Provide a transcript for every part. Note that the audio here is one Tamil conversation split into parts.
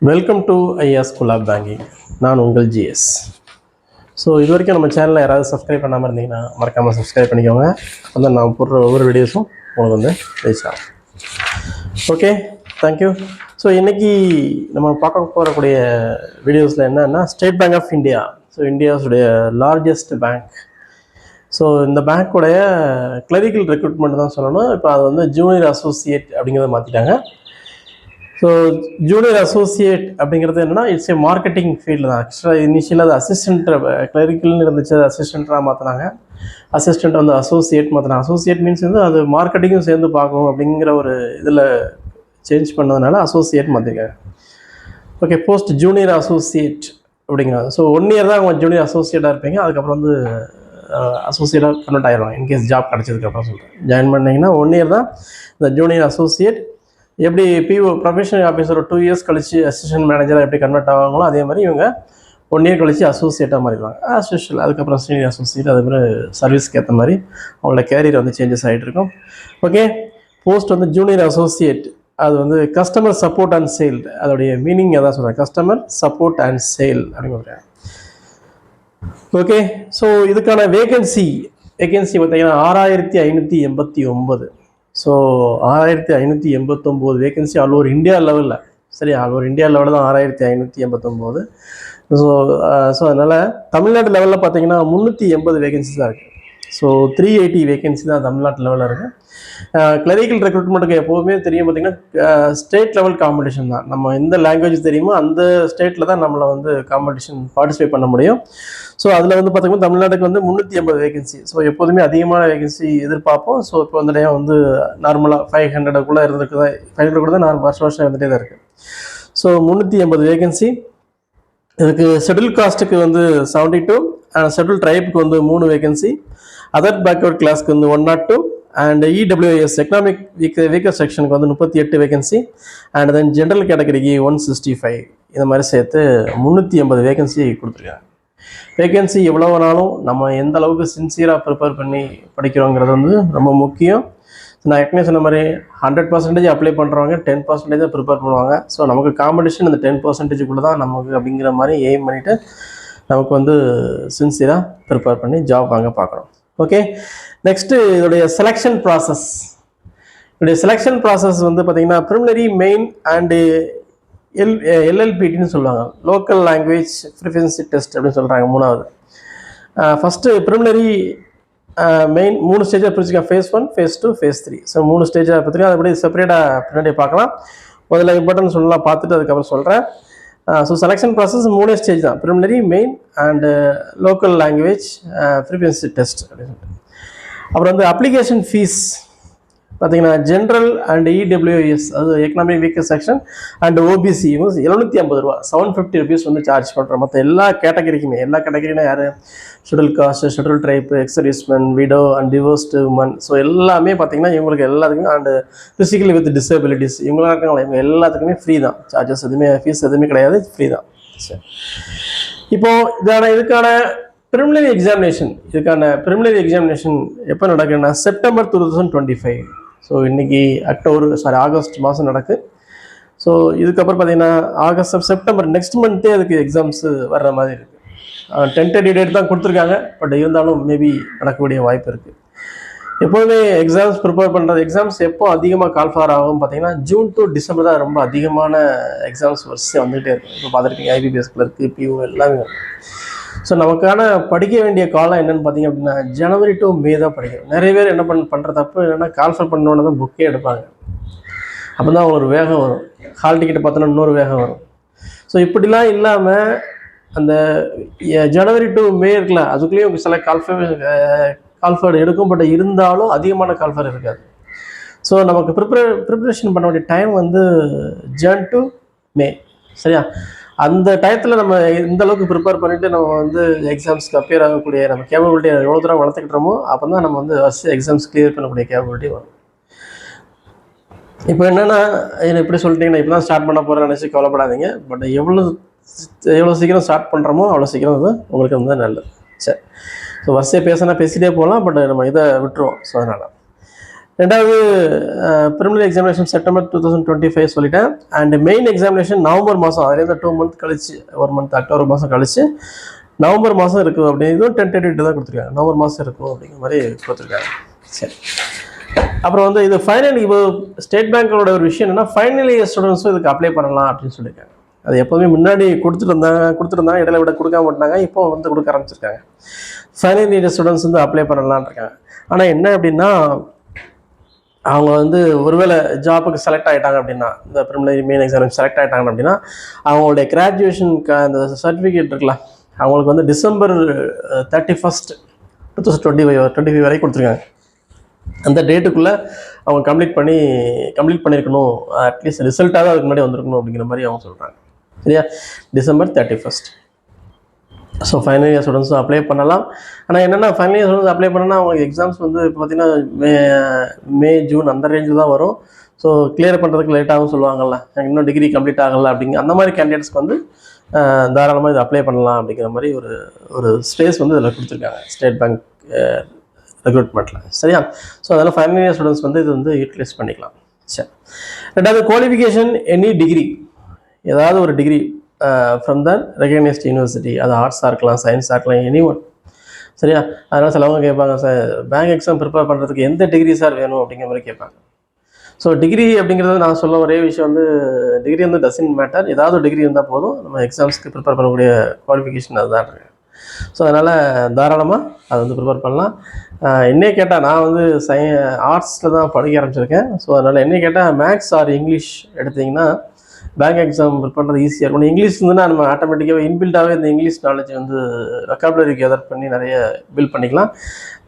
வெல்கம் டு ஐயா ஸ்கூல் ஆஃப் பேங்கிங். நான் உங்கள் ஜிஎஸ். ஸோ இது வரைக்கும் நம்ம சேனலில் யாராவது சப்ஸ்கிரைப் பண்ணாமல் இருந்தீங்கன்னா மறக்காமல் சப்ஸ்கிரைப் பண்ணிக்கோங்க. வந்து நான் போடுற ஒவ்வொரு வீடியோஸும் உங்களுக்கு வந்து ரீச் ஆகும். Okay, thank you. ஸோ இன்றைக்கி நம்ம பார்க்க போகக்கூடிய வீடியோஸில் என்னென்னா State Bank of India. So இந்தியாஸுடைய லார்ஜஸ்ட் பேங்க். ஸோ இந்த பேங்க்குடைய கிளரிக்கல் ரெக்ரூட்மெண்ட் தான் சொல்லணும். இப்போ அது வந்து ஜூனியர் அசோசியேட் அப்படிங்கிறத மாற்றிட்டாங்க. ஸோ ஜூனியர் அசோசியேட் அப்படிங்கிறது என்னென்னா இட்ஸ் ஏ மார்க்கெட்டிங் ஃபீல்டு தான். ஆக்சுவலாக இனிஷியலாக அது அசிஸ்டன்ட் கிளரிக்கல்னு இருந்துச்சு, அது அசிஸ்டண்ட்டாக மாற்றினாங்க. அசிஸ்டண்ட் வந்து அசோசியேட் மாற்றினாங்க. அசோசியேட் மீன்ஸ் வந்து அது மார்க்கெட்டிங்கும் சேர்ந்து பார்க்கணும் அப்படிங்கிற ஒரு இதில் சேஞ்ச் பண்ணதுனால அசோசியேட் மாற்றிருக்காங்க. ஓகே, போஸ்ட் ஜூனியர் அசோசியேட் அப்படிங்கிறாங்க. ஸோ 1 இயர் தான் அவங்க ஜூனியர் அசோசியேட்டாக இருப்பீங்க. அதுக்கப்புறம் வந்து அசோசியேட்டாக கன்வெர்ட் ஆகிடுவாங்க. இன்கேஸ் ஜாப் கிடச்சதுக்கப்புறம் சொல்கிறேன். ஜாயின் பண்ணிங்கன்னா 1 இயர் தான் இந்த ஜூனியர் அசோசியேட். எப்படி பிஓ ப்ரொஃபஷனல் ஆஃபீஸர் 2 இயர்ஸ் கழிச்சு அசிஸ்டன்ட் மேனேஜராக எப்படி கன்வெர்ட் ஆவாங்களோ அதே மாதிரி இவங்க 1 இயர் கழிச்சு அசோசியேட்டாக மாறிடுவாங்க. ஸ்பெஷல் அதுக்கப்புறம் சீனியர் அசோசியேட், அதுக்கப்புறம் சர்வீஸ்க்கு ஏற்ற மாதிரி அவங்களோட கேரியர் வந்து சேஞ்சஸ் ஆகிட்டு இருக்கும். ஓகே, போஸ்ட் வந்து ஜூனியர் அசோசியேட். அது வந்து கஸ்டமர் சப்போர்ட் அண்ட் சேல். அதோடைய மீனிங் எதாவது சொல்கிறேன், கஸ்டமர் சப்போர்ட் அண்ட் சேல் அப்படின்னு. ஓகே, ஸோ இதுக்கான வேகன்சி பார்த்தீங்கன்னா 6589. So 6589 vacancy all over India லெவலில். சரி, ஆல் ஓவர் இந்தியா லெவலில் தான் 6589. ஸோ அதனால் தமிழ்நாட்டு லெவலில் பார்த்தீங்கன்னா 380 வேகன்சி தான் இருக்குது. ஸோ 380 வேகன்சி தான் தமிழ்நாட்டு லெவலில் இருக்குது. கிளரிக்கல் ரெக்ரூட்மெண்ட்டுக்கு எப்போதுமே தெரியும் பார்த்தீங்கன்னா ஸ்டேட் லெவல் காம்படிஷன் தான். நம்ம எந்த லாங்குவேஜ் தெரியுமோ அந்த ஸ்டேட்டில் தான் நம்மளை வந்து காம்படிஷன் பார்ட்டிசிபேட் பண்ண முடியும். ஸோ அதில் வந்து பார்த்திங்கன்னா தமிழ்நாட்டுக்கு வந்து 380 வேகன்சி. ஸோ எப்போதுமே அதிகமான வேகன்சி எதிர்பார்ப்போம். ஸோ இப்போ வந்து டைம் வந்து நார்மலாக 500 இருந்துருக்கு தான். 500 கூட தான் வருஷம் இருந்துகிட்டே தான் இருக்குது. So 380 vacancy. இதுக்கு ஷெட்யூல் காஸ்ட்டுக்கு வந்து 72, ஷெட்யூல் ட்ரைப்புக்கு வந்து 3 வேகன்சி, அதர் பேக்வர்ட் கிளாஸ்க்கு வந்து 102, அண்ட் இடபிள்யூஎஸ் எக்கனாமிக் வீக்கர் செக்ஷனுக்கு வந்து 38 வேகன்சி, அண்ட் தென் ஜென்ரல் கேட்டகரிக்கு 165. இந்த மாதிரி சேர்த்து 380 வேகன்சி கொடுத்துருக்காங்க. வேகன்சி எவ்வளோ வேணாலும் நம்ம எந்த அளவுக்கு சின்சியராக ப்ரிப்பேர் பண்ணி படிக்கிறோங்கிறது வந்து ரொம்ப முக்கியம். நான் ஏற்கனவே சொன்ன மாதிரி 100% அப்ளை பண்ணுறவங்க 10% ப்ரிப்பேர் பண்ணுவாங்க. ஸோ நமக்கு காம்படிஷன் அந்த 10%குள்ளே தான் நமக்கு அப்படிங்கிற மாதிரி எய்ம் பண்ணிவிட்டு நமக்கு வந்து சின்சியராக ப்ரிப்பேர் பண்ணி ஜாப் வாங்க பார்க்குறோம். ஓகே, நெக்ஸ்ட்டு இதோடைய செலெக்ஷன் ப்ராசஸ். இதோடைய செலெக்ஷன் ப்ராசஸ் வந்து பார்த்திங்கன்னா ப்ரிலிமினரி, மெயின் அண்டு எல்எல்பிடின்னு சொல்லுவாங்க, லோக்கல் லாங்குவேஜ் ப்ரிஃபரன்சி டெஸ்ட் அப்படின்னு சொல்கிறாங்க. 3வது ஃபஸ்ட்டு ப்ரிலிமினரி, மெயின் 3 ஸ்டேஜாக பிரிச்சுக்கா. Phase 1, phase 2, phase 3. ஸோ 3 ஸ்டேஜாக பார்த்துருக்கேன். அதுபடி செப்பரேட்டாக பின்னாடி பார்க்கலாம். முதல்ல இம்பார்ட்டன்ட் சொல்லலாம், பார்த்துட்டு அதுக்கப்புறம் சொல்கிறேன். ஸோ செலெக்ஷன் ப்ராசஸ் 3 ஸ்டேஜ் தான், preliminary, main and local language preference test அப்படின்னு சொல்லிட்டு. அப்புறம் வந்து அப்ளிகேஷன் ஃபீஸ் பார்த்தீங்கன்னா ஜென்ரல் அண்ட் இடபிள்யூஎஸ், அது economic weaker section and OBC 750 ரூபா, 750 ருபீஸ் வந்து சார்ஜ் பண்ணுறோம். மற்ற எல்லா கேட்டகரிக்குமே. எல்லா கேட்டகரினா யார்? Schedule caste, schedule tribe, ex-servicemen, widow and divorced woman. So எல்லாமே பார்த்தீங்கன்னா இவங்களுக்கு எல்லாத்துக்குமே, அண்டு ஃபிசிக்கலி வித் டிசபிலிட்டிஸ் இவங்களாம் இருக்காங்களா, இவங்க எல்லாத்துக்குமே ஃப்ரீ தான். சார்ஜஸ் எதுவுமே, ஃபீஸ் எதுவுமே கிடையாது, ஃப்ரீ தான். சரி, இப்போது இதுக்கான ப்ரிலிமினரி எக்ஸாமினேஷன் எப்போ நடக்குதுன்னா செப்டம்பர் 2025. ஸோ இன்றைக்கி ஆகஸ்ட் மாதம் நடக்கு. ஸோ இதுக்கப்புறம் பார்த்தீங்கன்னா செப்டம்பர் நெக்ஸ்ட் மந்த்தே அதுக்கு எக்ஸாம்ஸு வர்ற மாதிரி இருக்குது. டென்டேட்டிவ் டேட் தான் கொடுத்துருக்காங்க, பட் இருந்தாலும் மேபி நடக்கக்கூடிய வாய்ப்பு இருக்குது. எப்போதுமே எக்ஸாம்ஸ் ப்ரிப்பேர் பண்ணுறது, எக்ஸாம்ஸ் எப்போ அதிகமாக கால்ஃபார் ஆகும் பார்த்தீங்கன்னா ஜூன் டு டிசம்பர் தான் ரொம்ப அதிகமான எக்ஸாம்ஸ் வரிசையாக வந்துகிட்டே இருக்கும். இப்போ பார்த்துருக்கீங்க, ஐபிபிஎஸ் கிளர்க்கு, பிஓ எல்லாமே. ஸோ நமக்கான படிக்க வேண்டிய காலம் என்னென்னு பார்த்தீங்க அப்படின்னா ஜனவரி டு மே தான் படிக்கணும். நிறைய பேர் என்ன பண்ணுற தப்பு என்னென்னா கால்ஃபர் பண்ணோன்னு தான் புக்கே எடுப்பாங்க. அப்போ தான் ஒரு வேகம் வரும். ஹால் டிக்கெட் பார்த்தோன்னா இன்னொரு வேகம் வரும். ஸோ இப்படிலாம் இல்லாமல் அந்த ஜனவரி டு மே இருக்கலாம், அதுக்குள்ளேயும் சில கால்ஃபர் எடுக்கும். பட் இருந்தாலும் அதிகமான கால்ஃபர் இருக்காது. ஸோ நமக்கு ப்ரிப்பரேஷன் பண்ண வேண்டிய டைம் வந்து ஜன் டு மே. சரியா? அந்த டயத்தில் நம்ம இந்த அளவுக்கு ப்ரிப்பேர் பண்ணிவிட்டு நம்ம வந்து எக்ஸாம்ஸ்க்கு அப்பியர் ஆகக்கூடிய நம்ம கேப்பபிலிட்டியை எவ்வளோ தூரம் வளர்த்துக்கிட்டோமோ அப்போ தான் நம்ம வந்து எக்ஸாம்ஸ் கிளியர் பண்ணக்கூடிய கேப்பபிலிட்டி வரும். இப்போ என்னென்னா இப்படி சொல்லிட்டீங்கன்னா இப்போ தான் ஸ்டார்ட் பண்ண போகிறேன்னு நினச்சி கவலைப்படாதீங்க. பட் எவ்வளோ சீக்கிரம் ஸ்டார்ட் பண்ணுறோமோ அவ்வளோ சீக்கிரம் வந்து உங்களுக்கு வந்து நல்லது. சரி, ஸோ வரிசையாக பேசிட்டே போகலாம், பட் நம்ம இதை விட்டுருவோம். ஸோ அதனால் ரெண்டாவது ப்ரிலிமினரி எக்ஸாமினேஷன் செப்டம்பர் 2025 சொல்லிட்டேன். அண்ட் மெயின் எக்ஸாமினேஷன் நவம்பர் மாதம், அதுலேருந்து 2 மந்த் கழிச்சு, 1 மந்த் அக்டோபர் மாதம் கழிச்சு நவம்பர் மாதம் இருக்கும் அப்படின்னு டென்டேட்டிவ் தான் கொடுத்துருக்காங்க. நவம்பர் மாதம் இருக்கும் அப்படிங்கிற மாதிரி கொடுத்துருக்காங்க. சரி, அப்புறம் வந்து இது ஃபைனல், இப்போ ஸ்டேட் பேங்கோட ஒரு விஷயம் என்னென்னா ஃபைனல் இயர் ஸ்டூடெண்ட்ஸும் இதுக்கு அப்ளை பண்ணலாம் அப்படின்னு சொல்லியிருக்காங்க. அது எப்போதுமே முன்னாடி கொடுத்துருந்தாங்க இடையில விட கொடுக்காம விட்டாங்க, இப்போ வந்து கொடுக்க ஆரம்பிச்சிருக்காங்க. ஃபைனல் இயர் ஸ்டூடெண்ட்ஸ் வந்து அப்ளை பண்ணலான்னு இருக்காங்க. ஆனால் என்ன அப்படின்னா, அவங்க வந்து ஒருவேளை ஜாப்புக்கு செலக்ட் ஆகிட்டாங்க அப்படின்னா, இந்த ப்ரிலிமினரி மெயின் எக்ஸாம் செலக்ட் ஆகிட்டாங்க அப்படின்னா, அவங்களுடைய கிராஜுவேஷனுக்கு அந்த சர்டிஃபிகேட் இருக்குல்ல, அவங்களுக்கு வந்து டிசம்பர் 31 2025 வரைக்கும் கொடுத்துருக்காங்க. அந்த டேட்டுக்குள்ளே அவங்க கம்ப்ளீட் பண்ணியிருக்கணும், அட்லீஸ்ட் ரிசல்ட்டாக தான் அதுக்கு முன்னாடி வந்திருக்கணும் அப்படிங்கிற மாதிரி அவங்க சொல்கிறாங்க. சரியா, டிசம்பர் 31. ஸோ ஃபைனல் இயர் ஸ்டூடெண்ட்ஸும் அப்ளை பண்ணலாம். ஆனால் என்னென்னா ஃபைனல் இயர் ஸ்டூடெண்ட்ஸ் அப்ளை பண்ணால் அவங்க எக்ஸாம்ஸ் வந்து இப்போ பார்த்தீங்கன்னா மே ஜூன் அந்த ரேஞ்சில் தான் வரும். ஸோ கிளியர் பண்ணுறதுக்கு லேட்டாகவும் சொல்லுவாங்கள்ல, இன்னும் டிகிரி கம்ப்ளீட் ஆகலை அப்படிங்க, அந்த மாதிரி கேண்டிடேட்ஸ்க்கு வந்து தாராளமாக இது அப்ளை பண்ணலாம் அப்படிங்கிற மாதிரி ஒரு ஸ்பேஸ் வந்து இதில் கொடுத்துருக்காங்க ஸ்டேட் பேங்க் ரெக்ரூட்மெண்ட்டில். சரியா, ஸோ அதனால் ஃபைனல் இயர் ஸ்டூடெண்ட்ஸ் வந்து இது வந்து யூட்டிலைஸ் பண்ணிக்கலாம். சரி, ரெண்டாவது குவாலிஃபிகேஷன் எனி டிகிரி, ஏதாவது ஒரு degree from the recognised university, அது ஆர்ட்ஸாக இருக்கலாம், சயின்ஸாக இருக்கலாம், எனி ஒன். சரியா, அதனால் சிலவங்க கேட்பாங்க, சார் பேங்க் எக்ஸாம் ப்ரிப்பேர் பண்ணுறதுக்கு எந்த டிகிரி சார் வேணும் அப்படிங்கிற மாதிரி கேட்பாங்க. ஸோ டிகிரி அப்படிங்கிறது நான் சொல்ல ஒரே விஷயம் வந்து, டிகிரி வந்து டசன்ட் மேட்டர், ஏதாவது ஒரு டிகிரி இருந்தால் போதும், நம்ம எக்ஸாம்ஸ்க்கு ப்ரிப்பேர் பண்ணக்கூடிய குவாலிஃபிகேஷன் அதுதான் இருக்கு. ஸோ அதனால் தாராளமாக அதை வந்து ப்ரிப்பேர் பண்ணலாம். என்னையே கேட்டால், நான் வந்து ஆர்ட்ஸில் தான் படிக்க ஆரம்பிச்சிருக்கேன். ஸோ அதனால் என்னையே கேட்டால் மேக்ஸ் ஆர் இங்கிலீஷ் எடுத்திங்கன்னா பேங்க் எக்ஸாம் பண்ணுறது ஈஸியாக இருக்கும். இங்கிலீஷ் இருந்துன்னா நம்ம ஆட்டோமேட்டிக்காகவே இன்பில்டாகவே இந்த இங்கிலீஷ் நாலேஜ் வந்து வெக்காபுலரி கேதர் பண்ணி நிறைய பில்ட் பண்ணிக்கலாம்.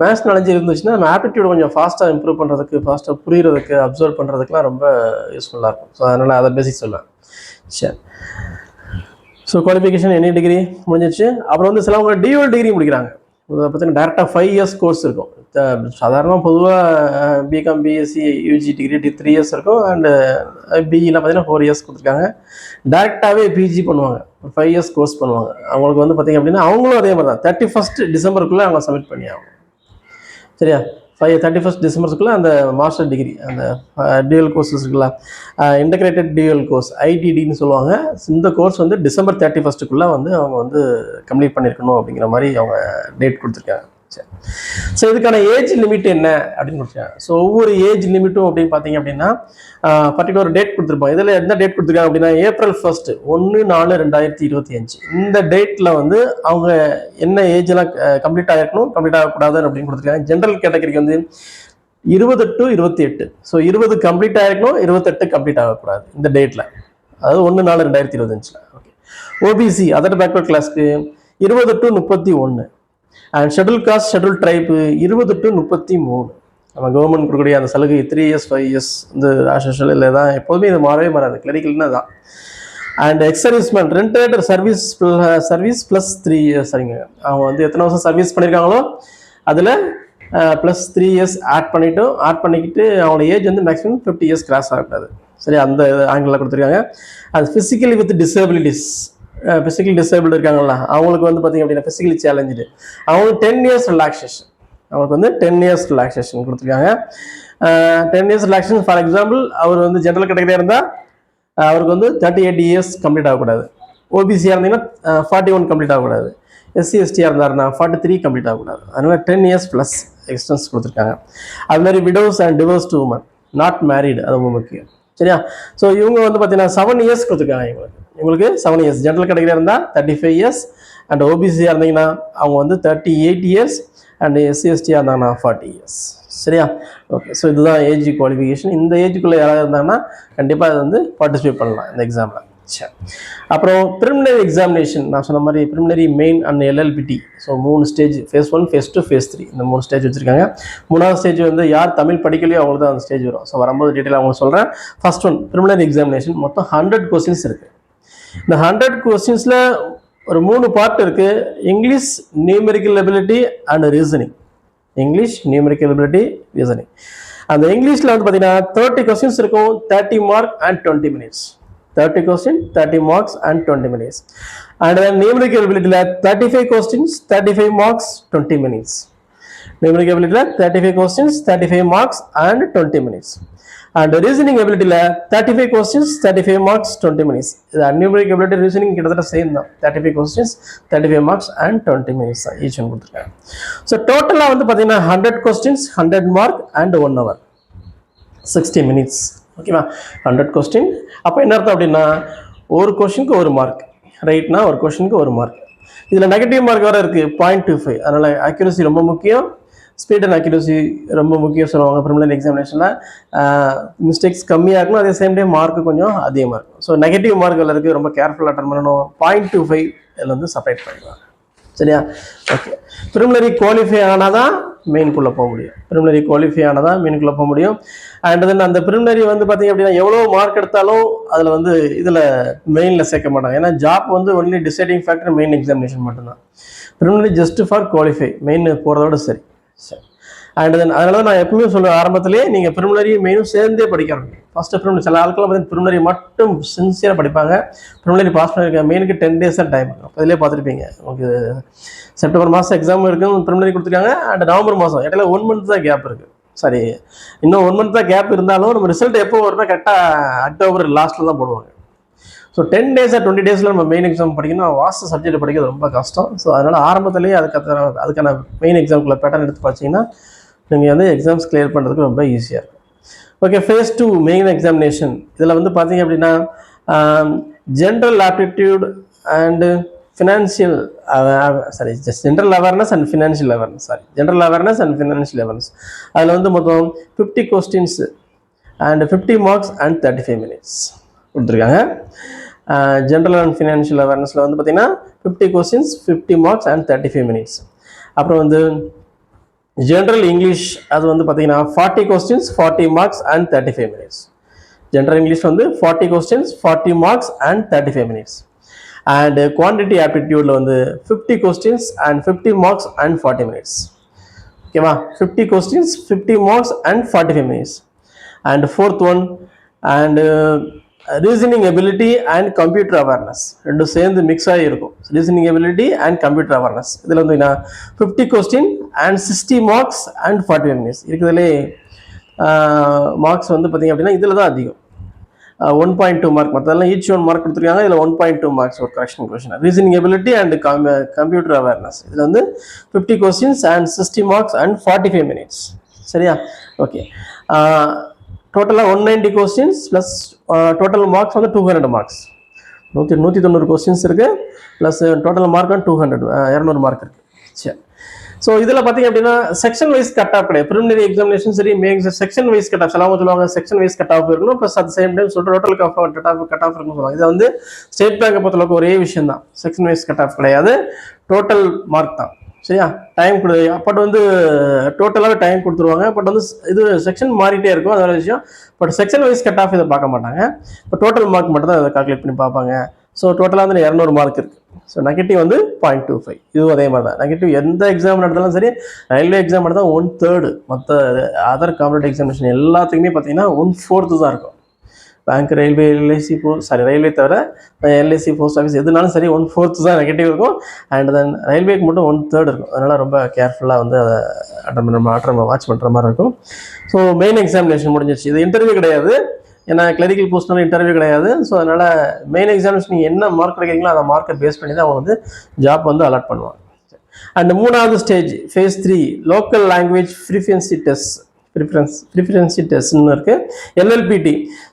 மேத்ஸ் நாலேஜ் இருந்துச்சுன்னா நம்ம ஆப்டிடியூட் கொஞ்சம் ஃபாஸ்ட்டாக இம்ப்ரூவ் பண்ணுறதுக்கு, ஃபாஸ்ட்டாக புரிகிறதுக்கு, அப்சர்வ் பண்ணுறதுக்குலாம் ரொம்ப யூஸ்ஃபுல்லாக இருக்கும். ஸோ அதனால் அதை பேசிக் சொல்லுவேன். சரி, ஸோ குவாலிஃபிகேஷன் எனி டிகிரி முடிஞ்சிச்சு. அப்புறம் வந்து சிலவங்க டியூவல் டிகிரி முடிக்கிறாங்க. பார்த்தீங்கன்னா டேரெக்டாக 5 இயர்ஸ் கோர்ஸ் இருக்கும். சாதாரணமாக பொதுவாக BCom, BSc, UG degree 3 years இருக்கும். அண்டு பிஇலாம் பார்த்தீங்கன்னா 4 இயர்ஸ் கொடுத்துருக்காங்க. டேரெக்டாகவே பிஜி பண்ணுவாங்க, 5 இயர்ஸ் கோர்ஸ் பண்ணுவாங்க. அவங்களுக்கு வந்து பார்த்திங்க அப்படின்னா அவங்களும் அதே மாதிரி தான் 31 டிசம்பருக்குள்ளே அவங்க சப்மிட் பண்ணி ஆகும். சரியா, 31 டிசம்பருக்குள்ளே அந்த மாஸ்டர் டிகிரி, அந்த டியூவல் கோர்ஸஸ் இருக்குல்ல, இன்டகிரேட்டட் டியூவல் கோர்ஸ் ஐடிடின்னு சொல்லுவாங்க, இந்த கோர்ஸ் வந்து டிசம்பர் 31 வந்து அவங்க வந்து கம்ப்ளீட் பண்ணியிருக்கணும் அப்படிங்கிற மாதிரி அவங்க டேட் கொடுத்துருக்காங்க. சரி, ஸோ இதுக்கான ஏஜ் லிமிட் என்ன அப்படின்னு கொடுத்துருக்காங்க. ஸோ ஒவ்வொரு ஏஜ் லிமிட்டும் அப்படின்னு பார்த்தீங்க அப்படின்னா பர்டிகுலர் டேட் கொடுத்துருப்பாங்க. இதில் எந்த டேட் கொடுத்துருக்காங்க அப்படின்னா April 1, 1/4/2025 இந்த டேட்டில் வந்து அவங்க என்ன ஏஜ்லாம் கம்ப்ளீட் ஆகிருக்கணும், கம்ப்ளீட் ஆகக்கூடாது அப்படின்னு கொடுத்துருக்காங்க. ஜென்ரல் கேட்டகரிக்கு வந்து 20 to 28. ஸோ 20 கம்ப்ளீட் ஆகிருக்கணும், 28 கம்ப்ளீட் ஆகக்கூடாது இந்த டேட்டில், அதாவது 1/4/2025. ஓகே, ஓபிசி அதர் பேக்வர்ட் கிளாஸ்க்கு 20 to 31. And schedule caste, schedule tribe 20 to 33. நம்ம கவர்மெண்ட் கொடுக்கக்கூடிய அந்த சலுகை 3 இயர்ஸ் 5 இயர்ஸ் வந்து ஆஷல் இல்லை தான், எப்போதுமே இது மாறவே மாறாது, கிளரிக்கல்னா தான். And ex-serviceman rented service plus 3 years. சரிங்க, அவங்க வந்து எத்தனை வருஷம் சர்வீஸ் பண்ணியிருக்காங்களோ அதில் ப்ளஸ் 3 இயர்ஸ் ஆட் பண்ணிக்கிட்டு அவங்களோட ஏஜ் வந்து மேக்ஸிமம் 50 இயர்ஸ் கிராஸ் ஆகக்கூடாது. சரி, அந்த ஆங்கிளில் கொடுத்துருக்காங்க. அது physically with disabilities, physically disable இருக்காங்களா அவங்களுக்கு வந்து பார்த்திங்க அப்படின்னா ஃபிசிக்கலி சேலஞ்சு, அவங்களுக்கு 10 இயர்ஸ் ரிலாக்ஸேஷன், அவங்களுக்கு வந்து 10 இயர்ஸ் ரிலாக்ஸேஷன் கொடுத்துருக்காங்க. 10 இயர்ஸ் ரிலாக்ஸேஷன். ஃபார் எக்ஸாம்பிள், அவர் வந்து ஜென்ரல் கேட்டகரியாக இருந்தால் அவருக்கு வந்து 38 இயர்ஸ் கம்ப்ளீட் ஆகக்கூடாது. ஓபிசியாக இருந்தீங்கன்னா 41 கம்ப்ளீட் ஆகக்கூடாது. எஸ்சி எஸ்டியாக இருந்தாருன்னா 43 கம்ப்ளீட் ஆகக்கூடாது. அதனால 10 இயர்ஸ் ப்ளஸ் எக்ஸ்டென்ஸ் கொடுத்துருக்காங்க. அது மாதிரி widows and divorced woman, not married, அது ரொம்ப முக்கியம். சரியா, ஸோ இவங்க வந்து பார்த்தீங்கன்னா 7 இயர்ஸ் கொடுத்துருக்காங்க. இவங்களுக்கு 7 இயர்ஸ். ஜென்ரல் கேட்டகரியாக இருந்தால் 35 இயர்ஸ், அண்ட் ஓபிசியாக இருந்தீங்கன்னா அவங்க வந்து 38 இயர்ஸ், அண்ட் எஸ்சி எஸ்டியாக இருந்தாங்கன்னா 40 இயர்ஸ். சரியா, ஓகே. ஸோ இதுதான் ஏஜ் குவாலிஃபிகேஷன். இந்த ஏஜுக்குள்ளே யாராவது இருந்தாங்கன்னா கண்டிப்பாக அது வந்து பார்ட்டிசிபேட் பண்ணலாம் இந்த எக்ஸாமில். சரி, அப்புறம் ப்ரிலிமினரி எக்ஸாமினேஷன் நான் சொன்ன மாதிரி preliminary main and LLPT. So 3 stage, phase 1, phase 2, phase 3, இந்த 3 ஸ்டேஜ் வச்சுருக்காங்க. 3ஆவது ஸ்டேஜ் வந்து யார் தமிழ் படிக்கலையோ அவங்களுக்கு தான் அந்த ஸ்டேஜ் வரும். ஸோ வரும்போது டீட்டெயிலாக அவங்க சொல்கிறேன். ஃபர்ஸ்ட் ஒன் ப்ரிலிமினரி எக்ஸாமினேஷன், மொத்தம் 100 கொஸ்டின்ஸ் இருக்குது. இந்த 100 கொஸ்டின்ஸில் ஒரு 3 பார்ட் இருக்குது. English, numerical ability and reasoning. English, numerical ability, reasoning. அந்த இங்கிலீஷில் வந்து பார்த்தீங்கன்னா 30 கொஸ்டின்ஸ் இருக்கும், 30 mark and 20 minutes. 30 question, 30 marks and 20 minutes. And then numerical எபிலிட்டியில் 35 questions, 35 marks, 20 minutes. Numeric ability 35 questions, 35 marks and 20 minutes. And reasoning ability 35 questions, 35 marks, 20 minutes. The numeric ability reasoning கிட்டத்தட்ட சேம் தான். 35 questions, 35 marks and 20 minutes தான் each one கொடுத்துருக்காங்க. ஸோ டோட்டலாக வந்து பார்த்தீங்கன்னா 100 questions, 100 mark and 1 hour, 60 minutes. ஓகேவா? 100 கொஸ்டின். அப்போ என்ன அர்த்தம் அப்படின்னா ஒரு கொஸ்டினுக்கு ஒரு மார்க், ரைட்னா ஒரு கொஸ்டினுக்கு ஒரு மார்க். இதில் நெகட்டிவ் மார்க் வேறு இருக்குது 0.25. அதனால் அக்யூரசி ரொம்ப முக்கியம், ஸ்பீட் அண்ட் அக்யூரசி ரொம்ப முக்கியம் சொல்லுவாங்க ப்ரிலிமினரி எக்ஸாமினேஷனில். மிஸ்டேக்ஸ் கம்மியாக இருக்கணும், அதே சேம் டைம் மார்க்கு கொஞ்சம் அதிகமாக இருக்கும். ஸோ நெகட்டிவ் மார்க்கில் இருக்குது, ரொம்ப கேர்ஃபுல்லாக அட்டன் பண்ணணும். 0.25 இதில் வந்து செப்பரேட் பண்ணிடுவாங்க. சரியா? ஓகே. ப்ரிலிமினரி குவாலிஃபை ஆனால் தான் மெயின்குள்ளே போக முடியும். ப்ரிலிமினரி குவாலிஃபை ஆனால் தான் மெயின்குள்ளே போக முடியும். அண்ட் தென் அந்த ப்ரிலிமினரி வந்து பார்த்தீங்க அப்படின்னா எவ்வளோ மார்க் எடுத்தாலும் அதில் வந்து இதில் மெயினில் சேர்க்க மாட்டாங்க. ஏன்னா ஜாப் வந்து only deciding factor main examination மட்டும்தான். Preliminary just for qualify, main போகிறதோட சரி. அண்ட் தென் அதனால தான் நான் எப்பவுமே சொல்லுவேன், ஆரம்பத்திலேயே நீங்கள் ப்ரிலிமினரி மெயினும் சேர்ந்தே படிக்கணும். ஃபஸ்ட்டு ப்ரிலிமினரி சில ஆட்கள் பார்த்தீங்கன்னா ப்ரிலிமினரி மட்டும் சின்சியராக படிப்பாங்க. ப்ரிலிமினரி பாஸ் பண்ணியிருக்காங்க, மெயினுக்கு 10 days தான் டைம் இருக்கும். அதிலே பார்த்துருப்பீங்க, உங்களுக்கு செப்டம்பர் மாதம் எக்ஸாம் இருக்குன்னு ப்ரிலிமினரி கொடுத்துருக்காங்க. அண்ட் நவம்பர் மாதம் இடையில 1 month தான் கேப் இருக்குது. சரி, இன்னும் 1 month தான் கேப் இருந்தாலும் நம்ம ரிசல்ட் எப்போ வரும்னா கரெக்டாக அக்டோபர் லாஸ்ட்டில் தான் போடுவாங்க. ஸோ 10 days 20 days நம்ம மெயின் எக்ஸாம் படிக்கணும். வாஸ்ட் சப்ஜெக்ட் படிக்கிறது ரொம்ப கஷ்டம். ஸோ அதனால் ஆரம்பத்திலேயே அதுக்கான மெயின் எக்ஸாமுக்குள்ள பேட்டர்ன் எடுத்து பார்த்தீங்கன்னா நீங்கள் வந்து எக்ஸாம்ஸ் கிளியர் பண்ணுறதுக்கு ரொம்ப ஈஸியாக இருக்கும். Okay, phase 2 main examination. இதில் வந்து பார்த்தீங்க அப்படின்னா general aptitude and financial general awareness and financial awareness, general awareness and financial awareness. அதில் வந்து மொத்தம் 50 questions and 50 marks and 35 minutes கொடுத்துருக்காங்க. ஜென்ரல் அண்ட் ஃபினான்ஷியல் அவேர்னஸில் வந்து பார்த்தீங்கன்னா 50 questions, 50 marks அண்ட் 35 minutes. அப்புறம் வந்து ஜென்ரல் இங்கிலீஷ் அது வந்து பார்த்தீங்கன்னா 40 questions, 40 marks and 35 minutes. General English வந்து 40 questions, 40 marks and 35 minutes. And quantity ஆப்டிடியூடில் வந்து 50 questions and 50 marks and 40 minutes. ஓகேவா? 50 questions, 50 marks and 45 minutes. And fourth one and reasoning ability and computer awareness ரெண்டும் சேர்ந்து மிக்ஸ் ஆகி இருக்கும். Reasoning ability and computer awareness இதில் வந்து 50 question and 60 marks and 45 minutes இருக்குதுலே. மார்க்ஸ் வந்து பார்த்தீங்க அப்படின்னா இதில் தான் அதிகம், 1.2 மார்க். மற்றதெல்லாம் ஈச் 1 மார்க் கொடுத்துருக்காங்க. இதில் 1.2 marks ஒரு correction question. Reasoning ability and computer awareness இதில் வந்து 50 questions and 60 marks and 45 minutes. சரியா? ஓகே. டோட்டலாக 190 questions ப்ளஸ் டோட்டல் மார்க்ஸ் வந்து 200 marks. 190 questions இருக்குது ப்ளஸ் டோட்டல் மார்க் வந்து 200 mark இருக்குது. சரி. ஸோ இதில் பார்த்தீங்க அப்படின்னா செக்ஷன் வைஸ் கட் ஆஃப் கிடையாது. ப்ரிலிமினரி எக்ஸாமினேஷன் சரி, செக்ஷன் வைஸ் கட் ஆஃப் சிலவங்க சொல்லுவாங்க செக்ஷன் வைஸ் கட் ஆஃப் இருக்கணும், plus at same time total cut off இருக்குன்னு சொல்லுவாங்க. இது வந்து ஸ்டேட் பேங்கை பொறுத்தளவுக்கு ஒரே விஷயம் தான், செக்ஷன் வைஸ் கட் ஆஃப் கிடையாது, டோட்டல் மார்க் தான். சரியா? டைம் பட் வந்து டோட்டலாகவே டைம் கொடுத்துருவாங்க. பட் வந்து இது செக்ஷன் மாறிட்டே இருக்கும், அது ஒரு விஷயம். But section wise cut off இதை பார்க்க மாட்டாங்க. இப்போ டோட்டல் மார்க் மட்டும் தான் இதை கால்குலேட் பண்ணி பார்ப்பாங்க. ஸோ டோட்டலாக வந்து 200 mark இருக்குது. ஸோ நெகட்டிவ் வந்து 0.25. இதுவும் அதே மாதிரி தான். நெகட்டிவ் எந்த எக்ஸாம் நடந்தாலும் சரி, ரயில்வே எக்ஸாம் நடந்தால் 1/3, மற்ற அதர் காம்படிட்டிவ் எக்ஸாமினேஷன் எல்லாத்துக்குமே பார்த்தீங்கன்னா 1/4 தான் இருக்கும். பேங்க், ரயில்வே, எல்ஐசி ரயில்வே தவிர எல்ஐசி, போஸ்ட் ஆஃபீஸ் எதுனாலும் சரி 1/4 தான் நெகட்டிவ் இருக்கும். அண்ட் தென் ரயில்வேக்கு மட்டும் 1/3 இருக்கும். அதனால் ரொம்ப கேர்ஃபுல்லாக வந்து அதை வாட்ச் பண்ணுற மாதிரி இருக்கும். ஸோ மெயின் எக்ஸாமினேஷன் முடிஞ்சிச்சு. இது இன்டர்வியூ கிடையாது, ஏன்னா கிளரிக்கல் போஸ்ட்னால இன்டர்வியூ கிடையாது. ஸோ அதனால் மெயின் எக்ஸாமினேஷன் நீங்கள் என்ன மார்க் கிடைக்கிறீங்களோ அந்த மார்க்கை பேஸ் பண்ணி தான் அவங்க வந்து ஜாப் வந்து அலாட் பண்ணுவாங்க. அண்ட் 3வது ஸ்டேஜ் phase 3 லோக்கல் லாங்குவேஜ் ப்ரிஃபரன்சி டெஸ்ட்னு இருக்குது, LLPT.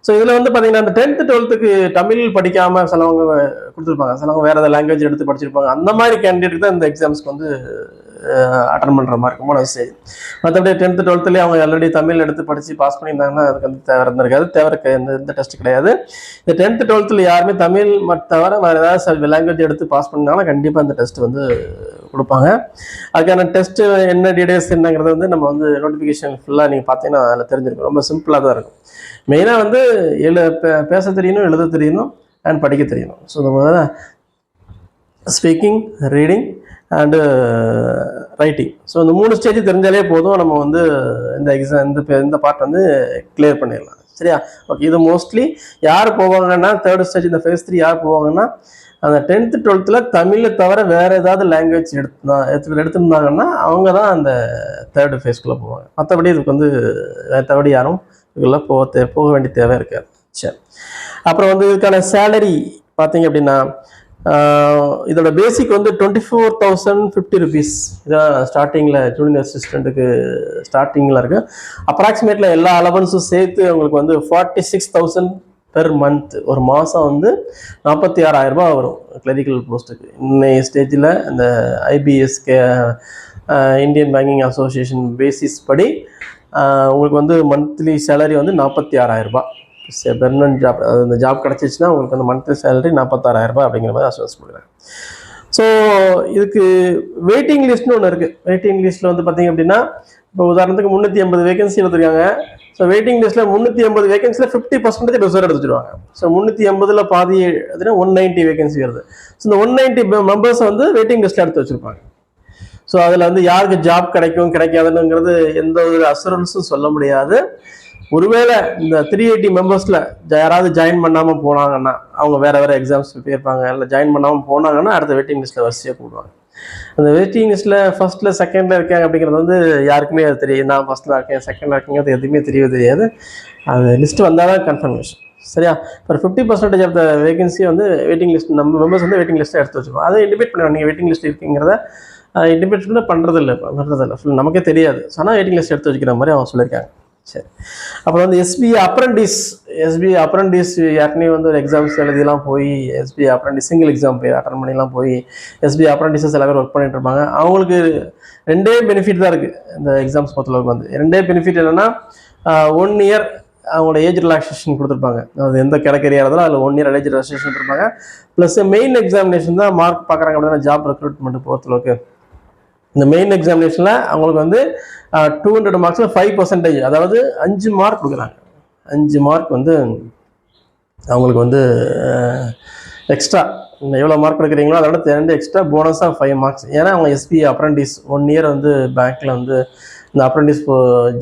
ஸோ இதில் வந்து பார்த்தீங்கன்னா அந்த 10th 12th தமிழ் படிக்காமல் சிலவங்க கொடுத்துருப்பாங்க, சிலவங்க வேறு ஏதாவது லாங்குவேஜ் எடுத்து படிச்சிருப்பாங்க. அந்த மாதிரி கேண்டிடேட்டுக்கு தான் இந்த எக்ஸாம்ஸ்க்கு வந்து அட்டன் பண்ணுற மாதிரி இருக்கும் 3வது ஸ்டேஜ். மற்றபடி 10th 12th அவங்க ஆல்ரெடி தமிழ் எடுத்து படித்து பாஸ் பண்ணியிருந்தாங்கன்னா அதுக்கு வந்து தேவை இருந்திருக்காது, எந்த டெஸ்ட் கிடையாது. இந்த 10th 12th யாருமே தமிழ் தவிர வேறு ஏதாவது லாங்குவேஜ் எடுத்து பாஸ் பண்ணியிருந்தாங்கன்னா கண்டிப்பாக இந்த டெஸ்ட் வந்து கொடுப்பாங்க. அதுக்கான டெஸ்ட்டு என்ன டீடைல்ஸ் என்னங்கிறது வந்து நம்ம வந்து நோட்டிஃபிகேஷன் ஃபுல்லாக நீங்கள் பார்த்தீங்கன்னா அதில் தெரிஞ்சிருக்கும். ரொம்ப சிம்பிளாக தான் இருக்கும். மெயினாக வந்து பேச தெரியணும், எழுத தெரியணும் அண்ட் படிக்க தெரியணும். ஸோ நம்ம speaking, reading and writing. So இந்த 3 ஸ்டேஜ் தெரிஞ்சாலே போதும், நம்ம வந்து இந்த எக்ஸாம் இந்த பார்ட் வந்து கிளியர் பண்ணிடலாம். சரியா? ஓகே. இது மோஸ்ட்லி யார் போவாங்கன்னா 3rd ஸ்டேஜ் இந்த phase 3 யார் போவாங்கன்னா அந்த 10th 12th தமிழை தவிர வேறு ஏதாவது லாங்குவேஜ் எடுத்திருந்தாங்கன்னா அவங்க தான் அந்த தேர்டு ஃபேஸ்க்குள்ளே போவாங்க. மற்றபடி இதுக்கு வந்து மற்றபடி யாரும் இதுக்குள்ளே போக வேண்டிய தேவை இருக்காது. சரி, அப்புறம் வந்து இதுக்கான சேலரி பார்த்தீங்க அப்படின்னா இதோட பேசிக் வந்து 24,050 rupees இதான் ஸ்டார்டிங்கில் ஜூனியர் அசிஸ்டண்ட்டுக்கு ஸ்டார்டிங்கில் இருக்குது. அப்ராக்சிமேட்டில் எல்லா அலவன்ஸும் சேர்த்து உங்களுக்கு வந்து 46,000 பெர் மந்த், ஒரு மாதம் வந்து 46,000 ரூபா வரும் கிளரிக்கல் போஸ்ட்டுக்கு. இன்னைய ஸ்டேஜில் இந்த ஐபிஎஸ்கே இந்தியன் பேங்கிங் அசோசியேஷன் பேசிஸ் படி உங்களுக்கு வந்து மந்த்லி சேலரி வந்து 46,000 ரூபா. பெர்மனன்ட் ஜாப், அந்த ஜாப் கிடச்சிச்சின்னா உங்களுக்கு வந்து மந்த்லி சேலரி 46,000 ரூபா அப்படிங்கிற மாதிரி அசோஸ் பண்ணுறேன். ஸோ இதுக்கு வெயிட்டிங் லிஸ்ட்னு ஒன்று இருக்குது. வெயிட்டிங் லிஸ்ட்டில் வந்து பார்த்திங்க அப்படின்னா இப்போ உதாரணத்துக்கு 380 வேகன்சி எடுத்துருக்காங்க. ஸோ வெயிட்டிங் லிஸ்ட்டில் 380 வேகன்சியில் 50% ரிசர்வ் எடுத்துருவாங்க. ஸோ 380 பாதி அதுனா 190 வேகன்சி வருது. ஸோ இந்த 190 மெம்பர்ஸை வந்து வெயிட்டிங் லிஸ்ட்டில் எடுத்து வச்சுருப்பாங்க. ஸோ அதில் வந்து யாருக்கு ஜாப் கிடைக்கும் கிடைக்காதுங்கிறது எந்த ஒரு அசூரன்ஸும் சொல்ல முடியாது. ஒருவேளை இந்த 380 மெம்பர்ஸில் யாராவது ஜாயின் பண்ணாமல் போனாங்கன்னா, அவங்க வேறு எக்ஸாம்ஸ் போயிருப்பாங்க, இல்லை ஜாயின் பண்ணாமல் போனாங்கன்னா அடுத்த வெயிட்டிங் லிஸ்ட்டில் வரிசையாக கூடுவாங்க. அந்த வெயிட்டிங் லிஸ்ட்டில் ஃபஸ்ட்டில் செகண்டில் இருக்காங்க அப்படிங்கிறது வந்து யாருக்குமே அது தெரியும். நான் ஃபஸ்ட்டில் இருக்கேன் செகண்டில் இருக்கேங்கிறது எதுவுமே தெரியாது. அது லிஸ்ட்டு வந்தால் தான் கன்ஃபர்மேஷன். சரியா? இப்போ 50% ஆஃப் த வேகன்சி வந்து வெயிட்டிங் லிஸ்ட் நம்ம மெம்பர்ஸ் வந்து வெயிட்டிங் லிஸ்ட்டை எடுத்து வச்சுருக்கோம். அதை இண்டிபேட் பண்ணுவாங்க. நீங்கள் வெயிட்டிங் லிஸ்ட் இருக்குங்கிறத இண்டிபேட் கூட பண்ணுறதில்ல, ஃபுல் நமக்கே தெரியாது. ஆனால் வெயிட்டிங் லிஸ்ட் எடுத்து வச்சுக்கிற மாதிரி அவங்க சொல்லியிருக்காங்க. சரி, அப்புறம் வந்து எஸ்பிஐ அப்ரண்டிஸ் யாருக்குனே வந்து ஒரு எக்ஸாம்ஸ் எழுதிலாம் போய் எஸ்பிஐ அப்ரண்டிஸ் சிங்கிள் எக்ஸாம் போய் அட்டன் பண்ணிலாம் போய் எஸ்பிஐ அப்ரண்டிஸஸ் எல்லாரும் ஒர்க் பண்ணிட்டு இருப்பாங்க. அவங்களுக்கு 2 பெனிஃபிட் தான் இருக்குது இந்த எக்ஸாம்ஸ் பொறுத்தளவுக்கு. வந்து 2 பெனிஃபிட் என்னென்னா 1 இயர் அவங்களோட ஏஜ் ரிலாக்ஸேஷன் கொடுத்துருப்பாங்க. அது எந்த கேட்டகரியாக இருந்தாலும் அதில் 1 இயர் ஏஜ் ரிலாக்ஸேஷன் கொடுத்துருப்பாங்க. ப்ளஸ் மெயின் எக்ஸாமினேஷன் தான் மார்க் பார்க்குறாங்க அப்படின்னா ஜாப் ரெக்ரூட்மெண்ட் பொறுத்தளவுக்கு. இந்த மெயின் எக்ஸாமினேஷனில் அவங்களுக்கு வந்து 200 மார்க்ஸில் 5%, அதாவது 5 மார்க் கொடுக்குறாங்க. 5 மார்க் வந்து அவங்களுக்கு வந்து எக்ஸ்ட்ரா எவ்வளோ மார்க் எடுக்கிறீங்களோ அதோட 2 எக்ஸ்ட்ரா போனஸாக 5 மார்க்ஸ். ஏன்னா அவங்க எஸ்பிஐ அப்ரண்டிஸ் 1 இயர் வந்து பேங்க்கில் வந்து இந்த அப்ரண்டிஸ்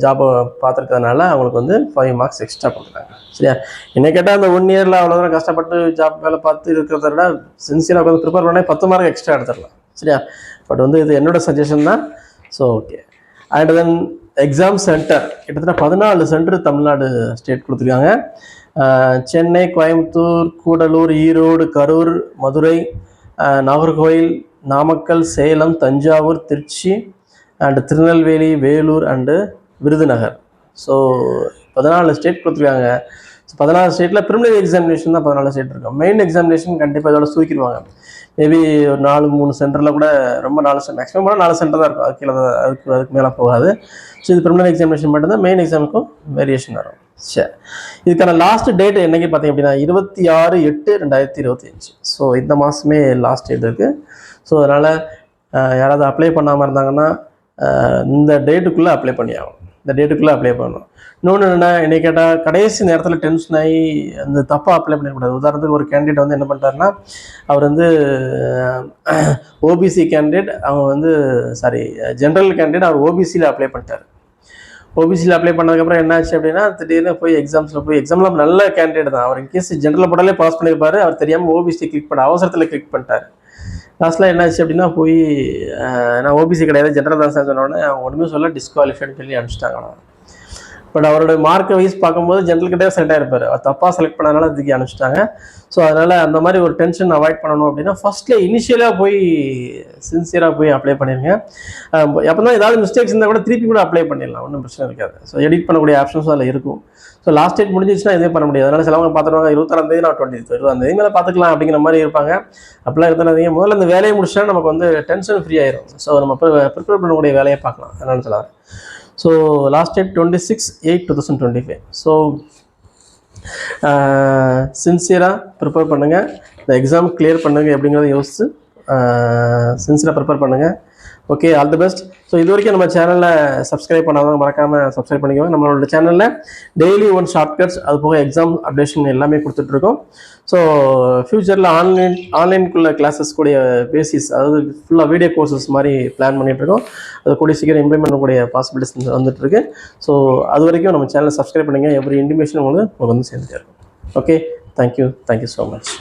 ஜாபை பார்த்துருக்கிறதுனால அவங்களுக்கு வந்து 5 மார்க்ஸ் எக்ஸ்ட்ரா கொடுக்குறாங்க. சரியா? என்ன கேட்டால் அந்த 1 இயரில் அவ்வளோ தூரம் கஷ்டப்பட்டு ஜாப் வேலை பார்த்து இருக்கிறத விட சின்சியராக உட்காந்து ப்ரிப்பேர் பண்ணால் 10 மார்க் எக்ஸ்ட்ரா எடுத்துடலாம். சரியா? பட் வந்து இது என்னோட சஜஷன் தான். So okay. And then exam centre கிட்டத்தட்ட 14 சென்டர் தமிழ்நாடு ஸ்டேட் கொடுத்துருக்காங்க. Chennai, Coimbatore, Gudalur, Erode, Karur, Madurai, Nagercoil, Namakkal, Salem, Thanjavur, Trichy and Tirunelveli, Vellore and Virudhunagar. So 14 state கொடுத்துருக்காங்க. ஸோ 14 ஸ்டேட்டில் ப்ரிலிமினரி எக்ஸாமினேஷன் தான் 14 ஸ்டேட் இருக்கும். மெயின் எக்ஸாமினேஷன் கண்டிப்பாக இதோட தூக்கிடுவாங்க. மேபி ஒரு 4-3 சென்டரில் கூட ரொம்ப 4 மேக்ஸிமம் கூட 4 சென்டர் தான் இருக்கும். அது கீழே அதுக்கு மேலே போகாது. ஸோ இது ப்ரிலிமினரி எக்ஸாமினேஷன் மட்டும்தான். மெயின் எக்ஸாமுக்கும் வேரியேஷன் வரும். சரி, இதுக்கான லாஸ்ட் டேட் என்னைக்கு பார்த்தீங்க அப்படின்னா 26/8/2025. ஸோ இந்த மாதமே லாஸ்ட் டேட் இருக்குது. ஸோ அதனால் யாராவது அப்ளை பண்ணாமல் இருந்தாங்கன்னா இந்த டேட்டுக்குள்ளே அப்ளை பண்ணி ஆகும். இந்த டேட்டுக்குள்ளே அப்ளை பண்ணணும். இன்னொன்று என்னென்னா, என்னை கேட்டால் கடைசி நேரத்தில் டென்ஷன் ஆகி அந்த தப்பாக அப்ளை பண்ணிடக்கூடாது. உதாரணத்துக்கு ஒரு கேண்டிடேட் வந்து என்ன பண்ணிட்டாருன்னா, அவர் வந்து ஓபிசி கேண்டிடேட், அவங்க வந்து ஜென்ரல் கேண்டிடேட், அவர் ஓபிசியில் அப்ளை பண்ணிட்டார். ஓபிசியில் அப்ளை பண்ணதுக்கப்புறம் என்னாச்சு அப்படின்னா, திடீர்னு போய் எக்ஸாமில் நல்ல கேண்டிடேட் தான். அவர் இன்கேஸ் ஜென்ரல் போட்டாலே பாஸ் பண்ணியிருப்பார். அவர் தெரியாமல் ஓபிசி கிளிக் பண்ண அவசரத்தில் கிளிக் பண்ணிட்டார். லாஸ்ட்டில் என்னாச்சு அப்படின்னா போய் நான் ஓபிசி கிடையாது ஜென்ரல் தான் சார் சொன்னோடனே அவங்க ஒன்றுமே சொல்ல டிஸ்குவாலிஃபைன்னு சொல்லி அனுப்பிச்சிட்டாங்க. பட் அவரோட மார்க்கை வைஸ் பார்க்கும்போது ஜென்ரல் கிட்டே செலக்ட் ஆகிருப்பார். அவர் தப்பாக செலக்ட் பண்ணதுனால அதுக்கு அனுப்பிச்சிட்டாங்க. ஸோ அதனால் அந்த மாதிரி ஒரு டென்ஷன் அவாய்ட் பண்ணணும் அப்படின்னா ஃபஸ்ட்டில் இனிஷியலாக போய் சின்சியராக போய் அப்ளை பண்ணிடுங்க. எப்போ தான் ஏதாவது மிஸ்டேக்ஸ் இருந்தால் கூட திருப்பி கூட அப்ளை பண்ணிடலாம், ஒன்றும் பிரச்சனை இருக்காது. ஸோ எடிட் பண்ணக்கூடிய ஆப்ஷன்ஸும் அதில் இருக்கும். ஸோ லாஸ்ட் டேட் முடிஞ்சிச்சுன்னா இதே பண்ண முடியாது. அதனால் சிலவங்க பார்த்துருவாங்க 26ஆம் நான் 20 மேலே பார்த்துக்கலாம் அப்படிங்கிற மாதிரி இருப்பாங்க. அப்படிலாம் இருந்தாலும் முதல்ல இந்த வேலையை முடிச்சா நமக்கு வந்து டென்ஷன் ஃப்ரீ ஆயிரும். ஸோ நம்ம ப்ரிப்பேர் பண்ணக்கூடிய வேலையை பார்க்கலாம். அதனால சொல்லலாம். So last date 26/8/2025. ஸோ சின்சியராக ப்ரிப்பேர் பண்ணுங்கள். இந்த எக்ஸாம் கிளியர் பண்ணுங்கள் அப்படிங்கிறத யோசித்து சின்சியராக ப்ரிப்பேர் பண்ணுங்கள். Okay, all the best. So இது வரைக்கும் நம்ம சேனலில் சப்ஸ்கிரைப் பண்ணாதவங்க மறக்காமல் சப்ஸ்கிரைப் பண்ணிக்கோங்க. நம்மளோட சேனலில் டெய்லி ஒன் ஷார்ட்கட்ஸ், அது போக எக்ஸாம் அப்டேஷன் எல்லாமே கொடுத்துட்ருக்கோம். ஸோ ஃப்யூச்சரில் ஆன்லைனுக்குள்ள கிளாஸஸ் கூடிய பேசிஸ், அதாவது ஃபுல்லாக வீடியோ கோர்சஸ் மாதிரி பிளான் பண்ணிகிட்ருக்கோம். அது கூடிய சீக்கிரம் இம்ப்ளிமெண்ட் பண்ணக்கூடிய பாசிபிலிட்டிஸ் வந்துட்டுருக்கு. ஸோ அது வரைக்கும் நம்ம சேனலை சப்ஸ்கிரைப் பண்ணுங்கள். எவ்ரி இன்டிமேஷன் உங்களுக்கு வந்து சேர்ந்துட்டே இருக்கும். Okay, thank you so much.